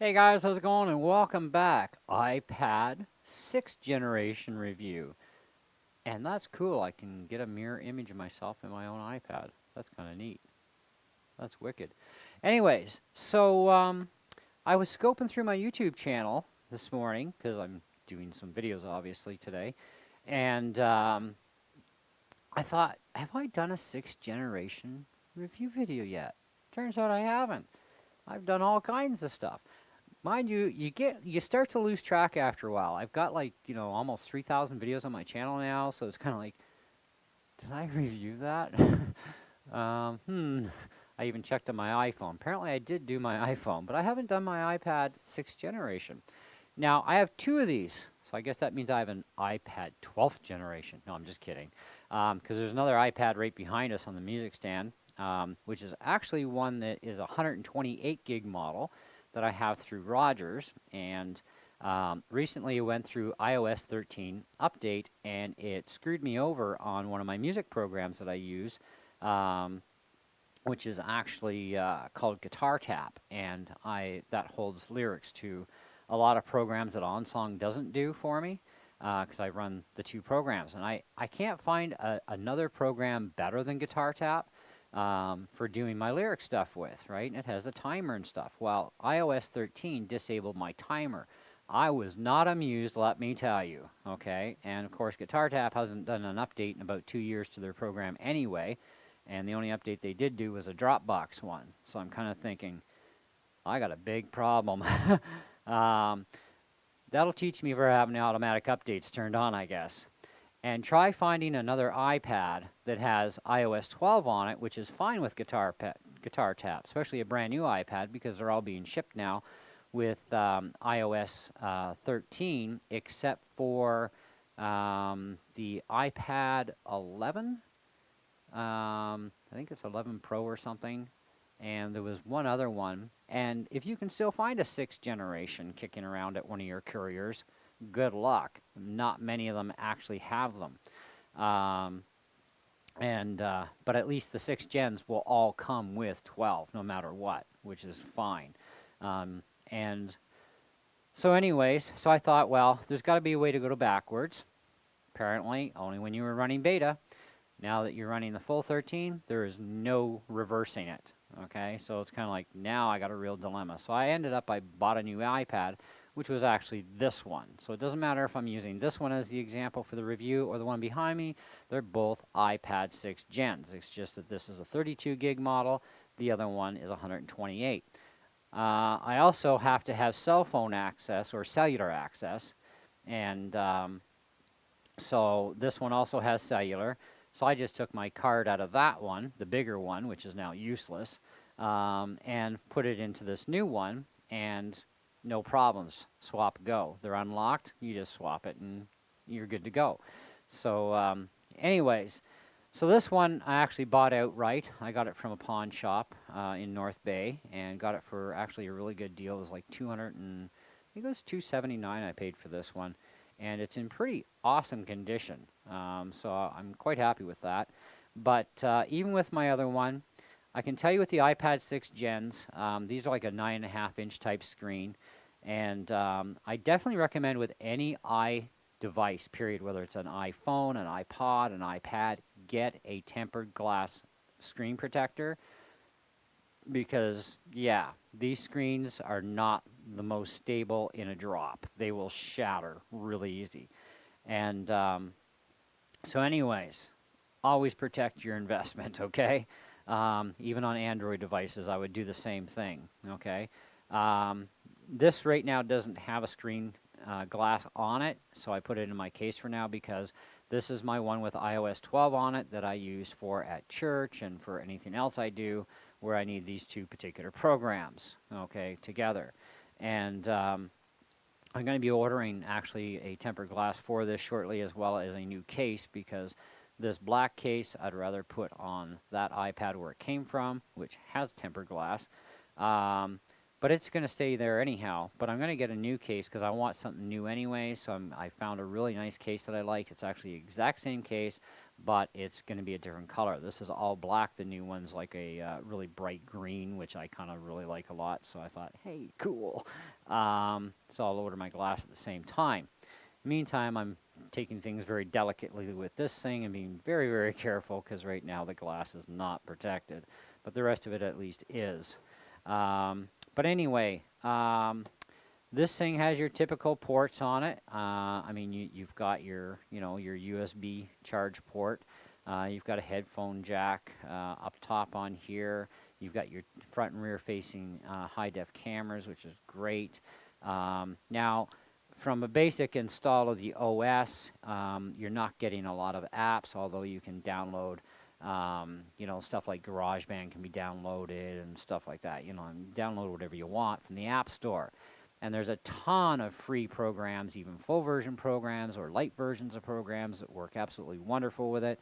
Hey guys, how's it going? And welcome back. iPad 6th generation review. And that's cool. I can get a mirror image of myself in my own iPad. That's kind of neat. That's wicked. Anyways, I was scoping through my YouTube channel this morning because I'm doing some videos obviously today. And I thought, have I done a 6th generation review video yet? Turns out I haven't. I've done all kinds of stuff. Mind you, you start to lose track after a while. I've got like, almost 3,000 videos on my channel now, so it's kind of like, did I review that? um, hmm. I even checked on my iPhone. Apparently I did do my iPhone, but I haven't done my iPad 6th generation. Now, I have two of these, so I guess that means I have an iPad 12th generation. No, I'm just kidding. Because there's another iPad right behind us on the music stand, which is actually one that is a 128 gig model that I have through Rogers. And recently it went through iOS 13 update, and it screwed me over on one of my music programs that I use. Which is actually called Guitar Tap, and that holds lyrics to a lot of programs that OnSong doesn't do for me, because I run the two programs, and I can't find another program better than Guitar Tap for doing my lyric stuff with, right? And it has a timer and stuff. Well, iOS 13 disabled my timer. I was not amused, let me tell you, okay? And of course, Guitar Tap hasn't done an update in about 2 years to their program anyway, and the only update they did do was a Dropbox one. So I'm kind of thinking, I got a big problem. um, that'll teach me for having automatic updates turned on, I guess. And try finding another iPad that has iOS 12 on it, which is fine with Guitar Tap, especially a brand new iPad because they're all being shipped now with iOS 13, except for the iPad 11. I think it's 11 Pro or something. And there was one other one. And if you can still find a 6th generation kicking around at one of your couriers, good luck. Not many of them actually have them. But at least the 6th gens will all come with 12, no matter what, which is fine. And so anyways, so I thought, well, there's got to be a way to go backwards. Apparently, only when you were running beta. Now that you're running the full 13, there is no reversing it, okay? So it's kind of like, now I got a real dilemma. So I bought a new iPad, which was actually this one. So it doesn't matter if I'm using this one as the example for the review or the one behind me. They're both iPad 6 gens. It's just that this is a 32 gig model. The other one is 128. I also have to have cell phone access or cellular access. And so this one also has cellular. So I just took my card out of that one, the bigger one, which is now useless, and put it into this new one, and no problems. Swap, go. They're unlocked. You just swap it, and you're good to go. So anyways, so this one I actually bought outright. I got it from a pawn shop in North Bay, and got it for actually a really good deal. It was like 200 and I think it was 279 I paid for this one, and it's in pretty awesome condition. So I'm quite happy with that. But even with my other one, I can tell you with the iPad 6 gens, these are like a 9.5-inch type screen. And I definitely recommend with any device, period, whether it's an iPhone, an iPod, an iPad, get a tempered glass screen protector. Because, yeah, these screens are not the most stable in a drop. They will shatter really easy. And so anyways, always protect your investment, okay? Even on Android devices, I would do the same thing, okay? This right now doesn't have a screen glass on it, so I put it in my case for now because this is my one with iOS 12 on it that I use for at church and for anything else I do where I need these two particular programs, okay, together. And I'm going to be ordering actually a tempered glass for this shortly, as well as a new case, because this black case I'd rather put on that iPad where it came from, which has tempered glass. but it's going to stay there anyhow. But I'm going to get a new case because I want something new anyway. So I found a really nice case that I like. It's actually the exact same case, but it's going to be a different color. This is all black. The new one's like a really bright green, which I kind of really like a lot. So I thought, hey, cool. So I'll order my glass at the same time. Meantime, I'm taking things very delicately with this thing and being very, very careful because right now the glass is not protected, but the rest of it at least is. But anyway, this thing has your typical ports on it. I mean, you've got your, your USB charge port. You've got a headphone jack up top on here. You've got your front and rear facing high-def cameras, which is great. Now, from a basic install of the OS, you're not getting a lot of apps, although you can download, stuff like GarageBand can be downloaded and stuff like that. And download whatever you want from the App Store. And there's a ton of free programs, even full version programs or light versions of programs that work absolutely wonderful with it.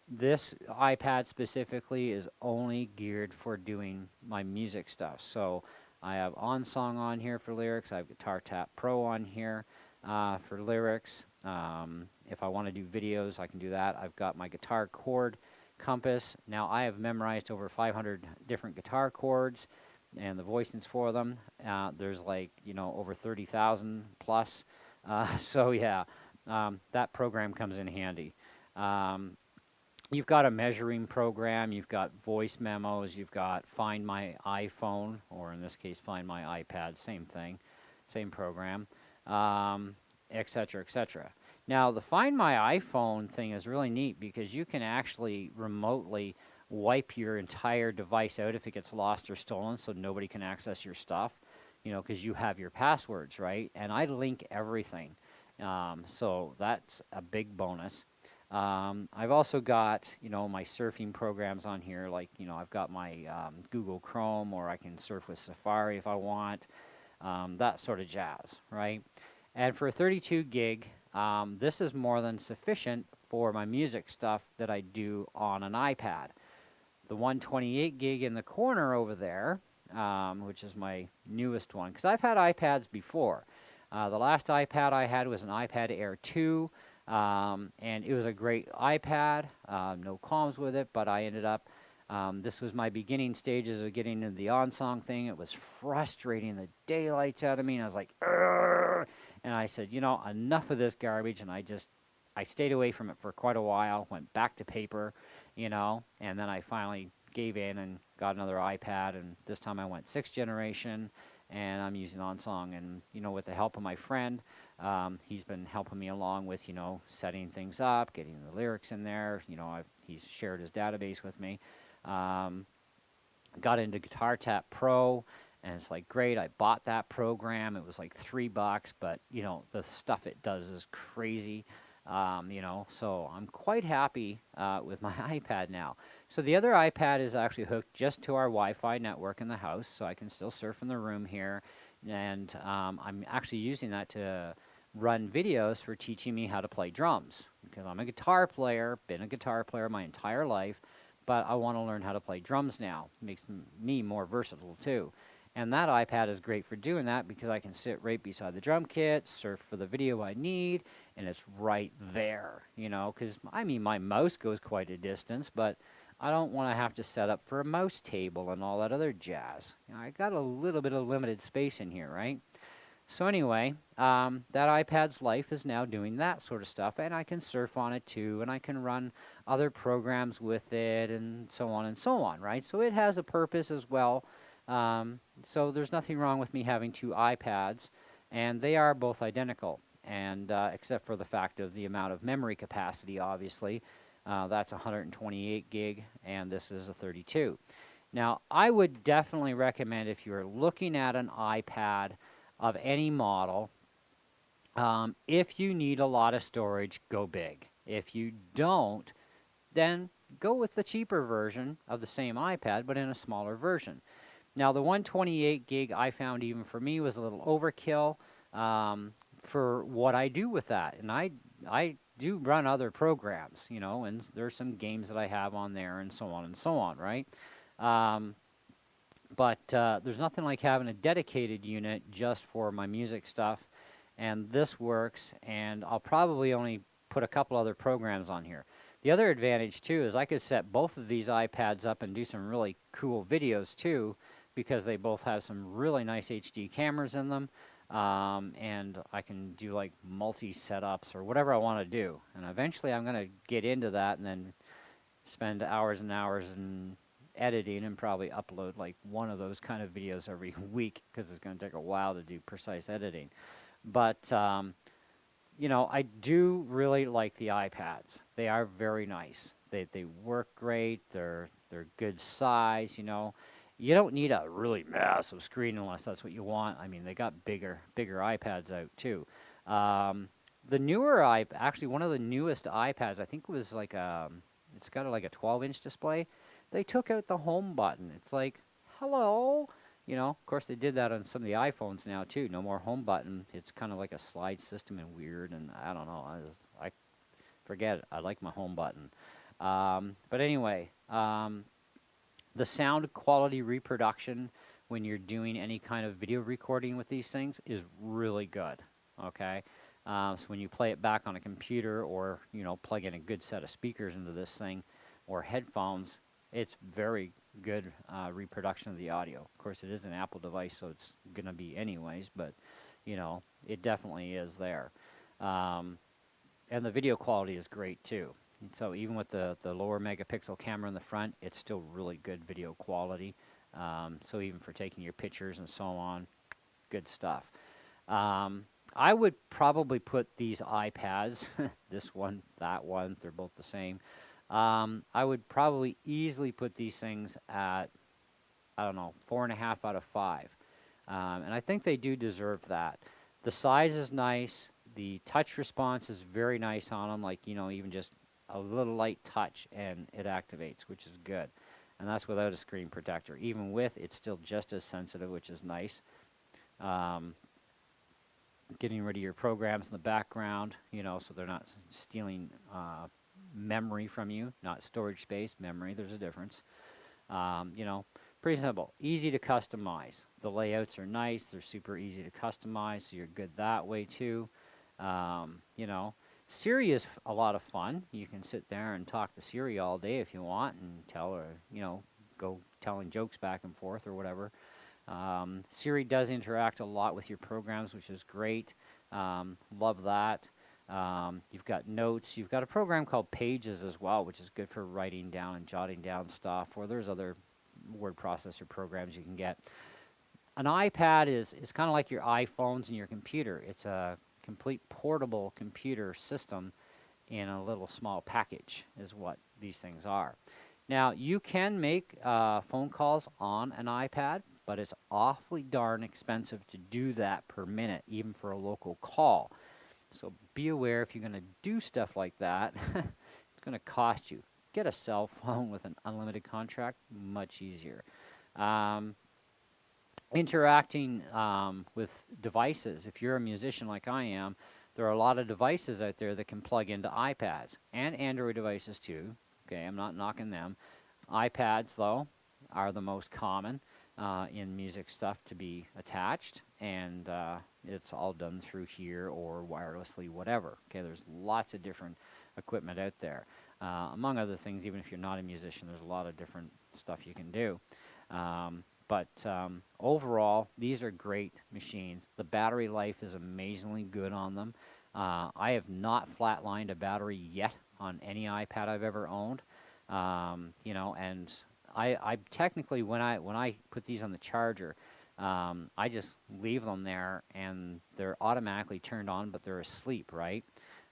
This iPad specifically is only geared for doing my music stuff. So I have OnSong on here for lyrics. I have Guitar Tap Pro on here for lyrics. If I want to do videos, I can do that. I've got my guitar chord compass. Now, I have memorized over 500 different guitar chords and the voicings for them. There's like, over 30,000 plus. So, yeah, that program comes in handy. You've got a measuring program, you've got voice memos, you've got Find My iPhone, or in this case, Find My iPad, same thing, same program, et cetera, et cetera. Now, the Find My iPhone thing is really neat because you can actually remotely wipe your entire device out if it gets lost or stolen so nobody can access your stuff, because you have your passwords, right? And I link everything. So that's a big bonus. I've also got, my surfing programs on here, like, I've got my Google Chrome, or I can surf with Safari if I want, that sort of jazz, right? And for 32 gig, this is more than sufficient for my music stuff that I do on an iPad. The 128 gig in the corner over there, which is my newest one, because I've had iPads before. The last iPad I had was an iPad Air 2. And it was a great iPad, no qualms with it, but I ended up, this was my beginning stages of getting into the OnSong thing. It was frustrating the daylights out of me, and I was like, "Urgh!" And I said, enough of this garbage, and I stayed away from it for quite a while, went back to paper, and then I finally gave in and got another iPad, and this time I went 6th generation, and I'm using OnSong, and, with the help of my friend, he's been helping me along with, setting things up, getting the lyrics in there. He's shared his database with me. Got into Guitar Tap Pro, and it's like, great, I bought that program. It was like $3, but, the stuff it does is crazy. So I'm quite happy with my iPad now. So the other iPad is actually hooked just to our Wi-Fi network in the house, so I can still surf in the room here. And I'm actually using that to run videos for teaching me how to play drums, because I'm a guitar player, been a guitar player my entire life, but I want to learn how to play drums now. It makes me more versatile too. And that iPad is great for doing that because I can sit right beside the drum kit, surf for the video I need, and it's right there, because, my mouse goes quite a distance, but I don't want to have to set up for a mouse table and all that other jazz. I got a little bit of limited space in here, right? So anyway, that iPad's life is now doing that sort of stuff, and I can surf on it too, and I can run other programs with it, and so on, right? So it has a purpose as well. So there's nothing wrong with me having two iPads, and they are both identical, and except for the fact of the amount of memory capacity, obviously. That's 128 gig, and this is a 32. Now, I would definitely recommend, if you're looking at an iPad of any model, if you need a lot of storage, go big. If you don't, then go with the cheaper version of the same iPad, but in a smaller version. Now, the 128 gig I found, even for me, was a little overkill for what I do with that. And I do run other programs, and there's some games that I have on there, and so on, right? But there's nothing like having a dedicated unit just for my music stuff, and this works, and I'll probably only put a couple other programs on here. The other advantage too is I could set both of these iPads up and do some really cool videos too, because they both have some really nice HD cameras in them, and I can do like multi-setups or whatever I want to do. And eventually I'm going to get into that and then spend hours and hours in editing and probably upload like one of those kind of videos every week, because it's going to take a while to do precise editing. But I do really like the iPads. They are very nice. They work great. They're good size. You don't need a really massive screen unless that's what you want. I mean, they got bigger iPads out too. Um, the newer actually one of the newest iPads, I think, was like it's got like a 12-inch display. They took out the home button. It's like, hello. Of course, they did that on some of the iPhones now too. No more home button. It's kind of like a slide system and weird, and I don't know. I forget it. I like my home button. But anyway, the sound quality reproduction when you're doing any kind of video recording with these things is really good. Okay, so when you play it back on a computer, or plug in a good set of speakers into this thing, or headphones, it's very good reproduction of the audio. Of course, it is an Apple device, so it's going to be anyways, but it definitely is there. Um, and the video quality is great too. And so even with the lower megapixel camera in the front, it's still really good video quality. So even for taking your pictures and so on, good stuff. I would probably put these iPads, this one, that one, they're both the same. I would probably easily put these things at, I don't know, 4.5 out of 5. And I think they do deserve that. The size is nice. The touch response is very nice on them, like, even just a little light touch and it activates, which is good. And that's without a screen protector. Even with, it's still just as sensitive, which is nice. Getting rid of your programs in the background, so they're not stealing memory from you, not storage space, memory, there's a difference. Pretty simple, easy to customize. The layouts are nice, they're super easy to customize, so you're good that way too. Siri is a lot of fun. You can sit there and talk to Siri all day if you want and tell her, go telling jokes back and forth or whatever. Siri does interact a lot with your programs, which is great. Love that. You've got notes. You've got a program called Pages as well, which is good for writing down and jotting down stuff, or there's other word processor programs you can get. An iPad is kind of like your iPhones and your computer. It's a complete portable computer system in a little small package is what these things are. Now, you can make phone calls on an iPad, but it's awfully darn expensive to do that per minute, even for a local call. So be aware, if you're going to do stuff like that, it's going to cost you. Get a cell phone with an unlimited contract, much easier. Interacting with devices. If you're a musician like I am, there are a lot of devices out there that can plug into iPads, and Android devices too. Okay, I'm not knocking them. iPads, though, are the most common in music stuff to be attached, and it's all done through here or wirelessly, whatever. Okay, there's lots of different equipment out there. Among other things, even if you're not a musician, there's a lot of different stuff you can do. But overall, these are great machines. The battery life is amazingly good on them. I have not flatlined a battery yet on any iPad I've ever owned. And I technically, when I put these on the charger, I just leave them there and they're automatically turned on, but they're asleep, right?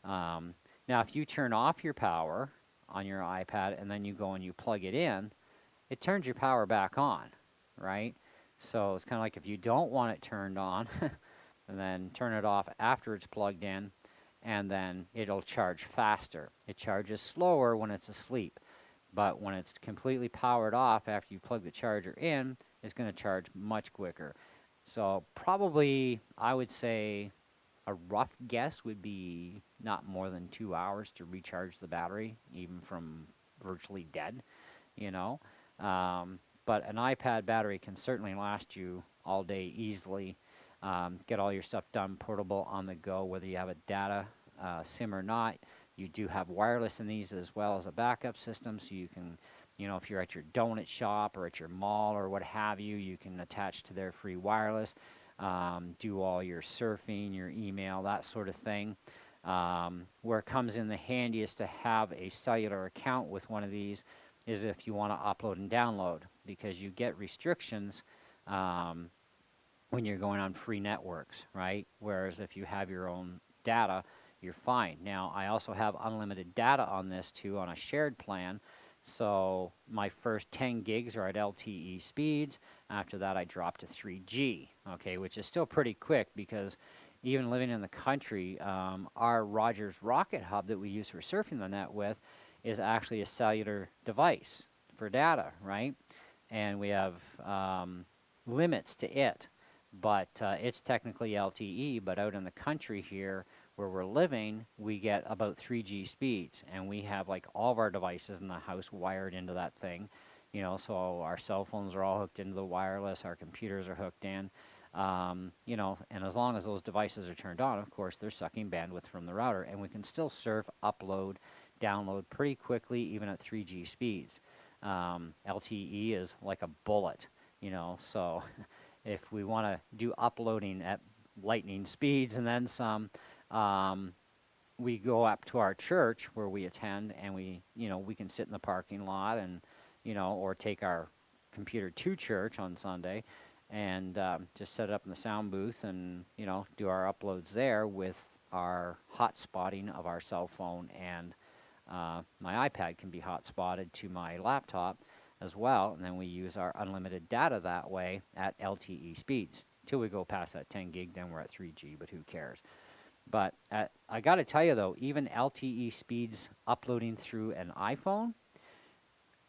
Now, if you turn off your power on your iPad and then you go and you plug it in, it turns your power back on, right? So it's kind of like if you don't want it turned on, and then turn it off after it's plugged in, and then it'll charge faster. It charges slower when it's asleep, but when it's completely powered off after you plug the charger in, it's going to charge much quicker. So probably, I would say, a rough guess would be not more than 2 hours to recharge the battery, even from virtually dead, you know. but an iPad battery can certainly last you all day easily. Get all your stuff done portable on the go, whether you have a data SIM or not. You do have wireless in these as well as a backup system, so you can, if you're at your donut shop or at your mall or what have you, you can attach to their free wireless, do all your surfing, your email, that sort of thing. Where it comes in the handiest to have a cellular account with one of these is if you want to upload and download, because you get restrictions when you're going on free networks, right? Whereas if you have your own data, you're fine. Now, I also have unlimited data on this too on a shared plan. So my first 10 gigs are at LTE speeds. After that, I drop to 3G, okay, which is still pretty quick because even living in the country, our Rogers Rocket Hub that we use for surfing the net with is actually a cellular device for data, right? And we have limits to it, but it's technically LTE, but out in the country here where we're living, we get about 3G speeds, and we have like all of our devices in the house wired into that thing, so our cell phones are all hooked into the wireless, our computers are hooked in, and as long as those devices are turned on, of course, they're sucking bandwidth from the router, and we can still surf, upload, download pretty quickly, even at 3G speeds. LTE is like a bullet, so if we want to do uploading at lightning speeds and then some, we go up to our church where we attend, and we can sit in the parking lot and, or take our computer to church on Sunday and just set it up in the sound booth and, do our uploads there with our hotspotting of our cell phone, and my iPad can be hotspotted to my laptop as well, and then we use our unlimited data that way at LTE speeds. Till we go past that 10 gig, then we're at 3G, but who cares? But I got to tell you, though, even LTE speeds uploading through an iPhone,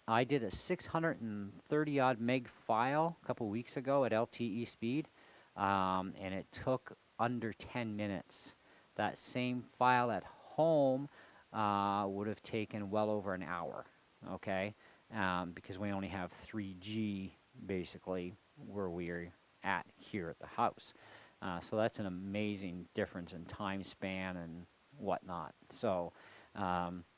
I did a 630-odd meg file a couple weeks ago at LTE speed, and it took under 10 minutes. That same file at home would have taken well over an hour, okay? Because we only have 3G, basically, where we're at here at the house. So that's an amazing difference in time span and whatnot. So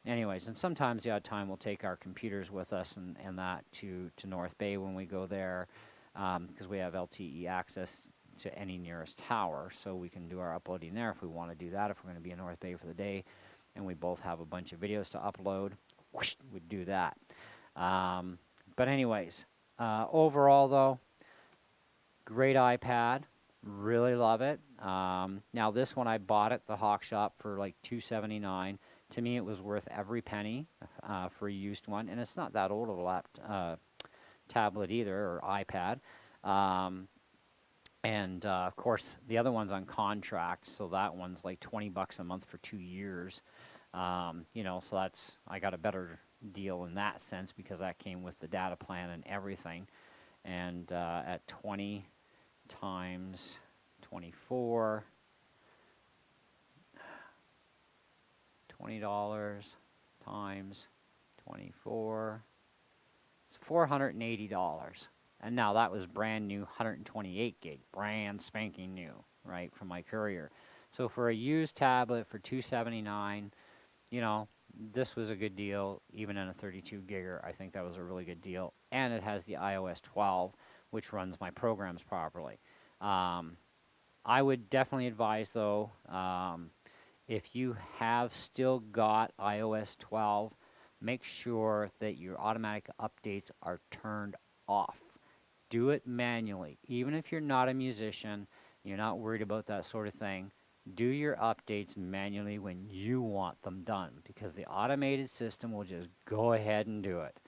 anyways, and sometimes the odd time we'll take our computers with us and that to North Bay when we go there, because we have LTE access to any nearest tower, so we can do our uploading there if we want to do that, if we're going to be in North Bay for the day and we both have a bunch of videos to upload, whoosh, we'd do that. But anyways, overall though, great iPad, really love it. Now this one I bought at the Hawk Shop for like $279. To me it was worth every penny for a used one, and it's not that old of a tablet either, or iPad. And of course the other one's on contract, so that one's like $20 a month for 2 years. So that's, I got a better deal in that sense because that came with the data plan and everything. And at 20 times 24, $20 times 24, it's $480. And now that was brand new 128 gig, brand spanking new, right, from my courier. So for a used tablet for $279, this was a good deal. Even in a 32 gigger, I think that was a really good deal. And it has the iOS 12, which runs my programs properly. I would definitely advise, though, if you have still got iOS 12, make sure that your automatic updates are turned off. Do it manually. Even if you're not a musician, you're not worried about that sort of thing, do your updates manually when you want them done, because the automated system will just go ahead and do it.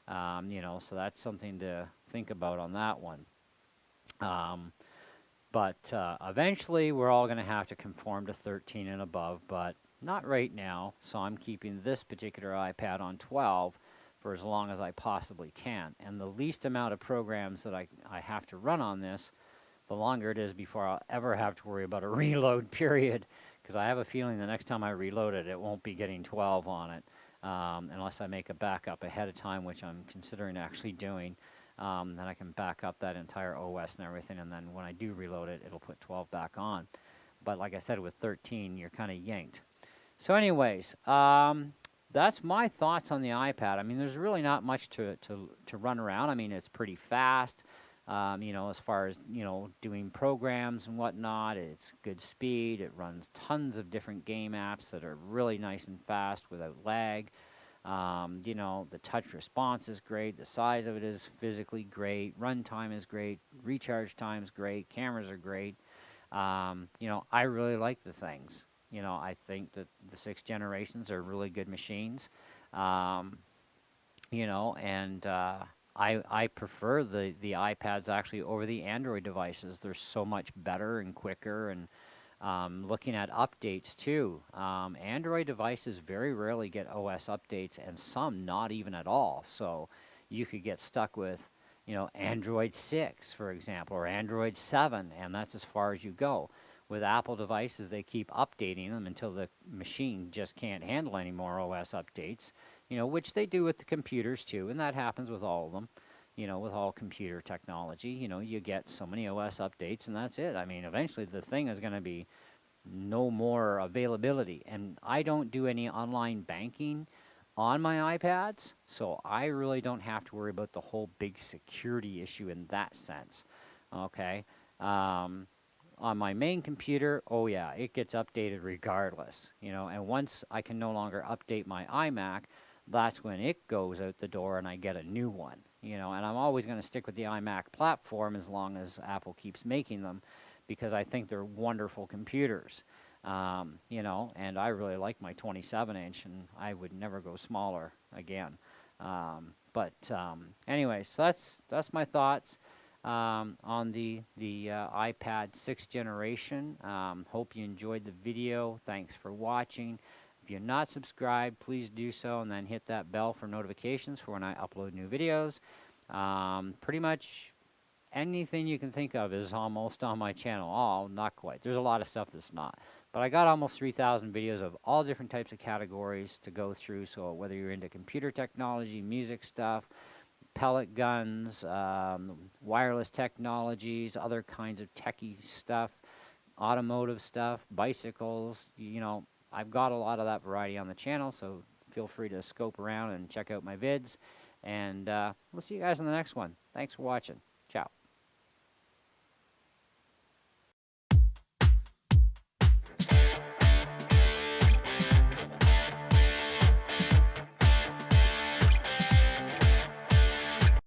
So that's something to think about on that one. But eventually we're all going to have to conform to 13 and above, but not right now. So I'm keeping this particular iPad on 12 for as long as I possibly can. And the least amount of programs that I have to run on this, the longer it is before I'll ever have to worry about a reload period, because I have a feeling the next time I reload it, it won't be getting 12 on it, unless I make a backup ahead of time, which I'm considering actually doing. Then I can back up that entire OS and everything, and then when I do reload it, it'll put 12 back on. But like I said, with 13, you're kind of yanked. So anyways, that's my thoughts on the iPad. I mean, there's really not much to run around. I mean, it's pretty fast. You know, as far as, you know, doing programs and whatnot, it's good speed. It runs tons of different game apps that are really nice and fast without lag. You know, the touch response is great. The size of it is physically great. Runtime is great. Recharge time is great. Cameras are great. You know, I really like the things. You know, I think that the 6th generations are really good machines. Um, you know, and I prefer the iPads actually over the Android devices. They're so much better and quicker, and looking at updates too. Android devices very rarely get OS updates, and some not even at all. So you could get stuck with, you know, Android 6, for example, or Android 7, and that's as far as you go. With Apple devices, they keep updating them until the machine just can't handle any more OS updates, you know, which they do with the computers too, and that happens with all of them. You know, with all computer technology, you know, you get so many OS updates and that's it. I mean, eventually the thing is going to be no more availability. And I don't do any online banking on my iPads, so I really don't have to worry about the whole big security issue in that sense. Okay. Um, on my main computer, oh yeah, it gets updated regardless, you know, and once I can no longer update my iMac, that's when it goes out the door and I get a new one, you know, and I'm always going to stick with the iMac platform as long as Apple keeps making them because I think they're wonderful computers. You know, and I really like my 27-inch, and I would never go smaller again. Anyways, so that's my thoughts on the iPad 6th generation. Hope you enjoyed the video. Thanks for watching. If you're not subscribed, please do so, and then hit that bell for notifications for when I upload new videos. Pretty much anything you can think of is almost on my channel. All, not quite. There's a lot of stuff that's not. But I got almost 3,000 videos of all different types of categories to go through. So whether you're into computer technology, music stuff, pellet guns, wireless technologies, other kinds of techie stuff, automotive stuff, bicycles, you know, I've got a lot of that variety on the channel. So feel free to scope around and check out my vids. And we'll see you guys in the next one. Thanks for watching. Ciao.